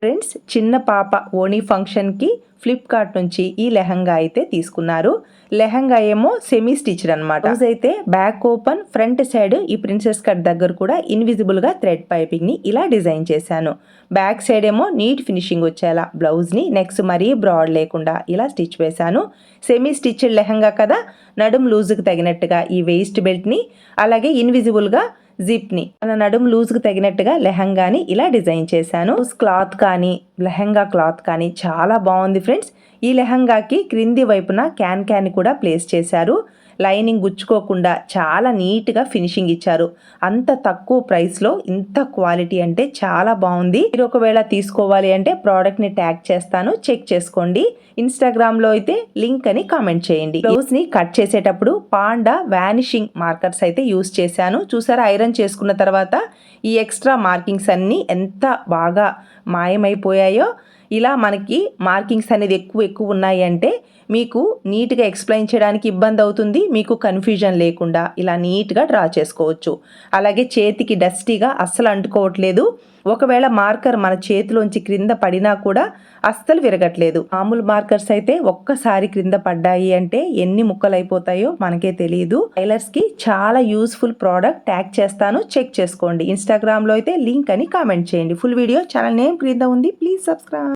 Friends, చిన్న పాప ఓణీ ఫంక్షన్కి ఫ్లిప్కార్ట్ నుంచి ఈ లెహంగా అయితే తీసుకున్నారు. లెహంగా ఏమో సెమీ స్టిచ్డ్ అనమాట. బ్లౌజ్ అయితే బ్యాక్ ఓపెన్, ఫ్రంట్ సైడ్ ఈ ప్రిన్సెస్ కట్ దగ్గర కూడా ఇన్విజిబుల్ గా థ్రెడ్ పైపింగ్ ని ఇలా డిజైన్ చేశాను. బ్యాక్ సైడ్ ఏమో నీట్ ఫినిషింగ్ వచ్చేలా బ్లౌజ్ ని నెక్స్ట్ మరీ బ్రాడ్ లేకుండా ఇలా స్టిచ్ వేశాను. సెమీ స్టిచ్డ్ లెహంగా కదా, నడుం లూజ్కి తగినట్టుగా ఈ వేస్ట్ బెల్ట్ ని అలాగే ఇన్విజిబుల్ గా జిప్ ని మన నడుము లూజ్కి తగినట్టుగా లెహంగాని ఇలా డిజైన్ చేశాను. క్లాత్ కానీ లెహంగా క్లాత్ కానీ చాలా బాగుంది ఫ్రెండ్స్. ఈ లెహంగాకి క్రింది వైపున క్యాన్ కూడా ప్లేస్ చేశారు. లైనింగ్ గుచ్చుకోకుండా చాలా నీట్గా ఫినిషింగ్ ఇచ్చారు. అంత తక్కువ ప్రైస్లో ఇంత క్వాలిటీ అంటే చాలా బాగుంది. మీరు ఒకవేళ తీసుకోవాలి అంటే ప్రోడక్ట్ని ట్యాగ్ చేస్తాను, చెక్ చేసుకోండి. ఇన్స్టాగ్రామ్లో అయితే లింక్ అని కామెంట్ చేయండి. బ్లౌజ్ని కట్ చేసేటప్పుడు పాండా వానిషింగ్ మార్కర్స్ అయితే యూస్ చేశాను. చూసారా, ఐరన్ చేసుకున్న తర్వాత ఈ ఎక్స్ట్రా మార్కింగ్స్ అన్నీ ఎంత బాగా మాయమైపోయాయో. ఇలా మనకి మార్కింగ్స్ అనేది ఎక్కువ ఉన్నాయి అంటే మీకు నీట్గా ఎక్స్ప్లెయిన్ చేయడానికి ఇబ్బంది అవుతుంది. మీకు కన్ఫ్యూజన్ లేకుండా ఇలా నీట్గా డ్రా చేసుకోవచ్చు. అలాగే చేతికి డస్టీగా అస్సలు అంటుకోవట్లేదు. ఒకవేళ మార్కర్ మన చేతిలోంచి క్రింద పడినా కూడా అస్సలు విరగట్లేదు. మామూలు మార్కర్స్ అయితే ఒక్కసారి క్రింద పడ్డాయి అంటే ఎన్ని ముక్కలు అయిపోతాయో మనకే తెలియదు. టైలర్స్కి చాలా యూస్ఫుల్ ప్రోడక్ట్, ట్యాగ్ చేస్తాను, చెక్ చేసుకోండి. ఇన్స్టాగ్రామ్లో అయితే లింక్ అని కామెంట్ చేయండి. ఫుల్ వీడియో ఛానల్ నేమ్ క్రింద ఉంది, ప్లీజ్ సబ్స్క్రైబ్.